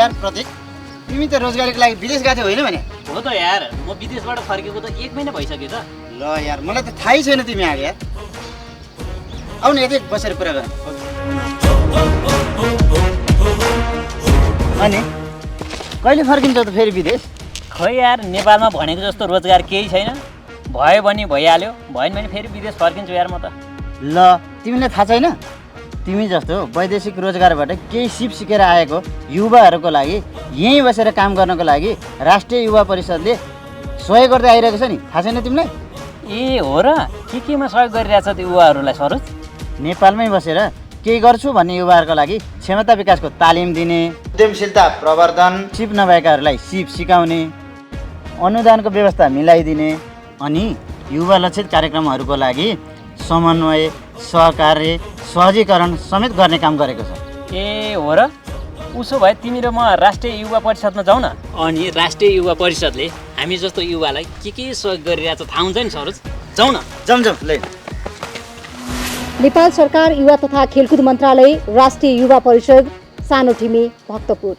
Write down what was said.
यार प्रतीक, तिमी त रोजगारीको लागि विदेश गएको होइन भने? हो त यार, म विदेशबाट फर्केको त 1 महिना भइसक्यो त। ल यार, मलाई त थाहै छैन तिमी आगे यार। आउ न यतै बसेर कुरा गरौँ। अनि कहिले फर्किन्छ त फेरि विदेश? खै यार, नेपालमा भनेको जस्तो रोजगार केही छैन। भयो भने भइहाल्यो, भएन भने फेरि विदेश फर्किन्छु यार म त। ल तिमीलाई थाहा छैन? तिमी जस्तो वैदेशिक रोजगारबाट केही सिप सिकेर आएको युवाहरूको लागि यहीँ बसेर काम गर्नको लागि राष्ट्रिय युवा परिषदले सहयोग गर्दै आइरहेको छ नि, थाहा छैन तिमीलाई? ए हो र, केमा सहयोग गरिरहेछ त्यो युवाहरूलाई सरोज? नेपालमै बसेर केही गर्छु भन्ने युवाहरूको लागि क्षमता विकासको तालिम दिने, उद्यमशीलता प्रवर्धन, सिप नभएकाहरूलाई सिप सिकाउने, अनुदानको व्यवस्था मिलाइदिने अनि युवा लक्षित कार्यक्रमहरूको लागि समन्वय, सहकार्य, सहजीकरण समेत गर्ने काम गरेको छ। ए हो र, उसो भए तिमी र म राष्ट्रिय युवा परिषदमा जाउँ न। अनि राष्ट्रिय युवा परिषदले हामी जस्तो युवालाई के सहयोग गरिरहेछ थाहा हुन्छ नि सरोज? जाउँ न। जाउँ ल। नेपाल सरकार युवा तथा खेलकुद मन्त्रालय, राष्ट्रिय युवा परिषद, सानोठिमी, भक्तपुर।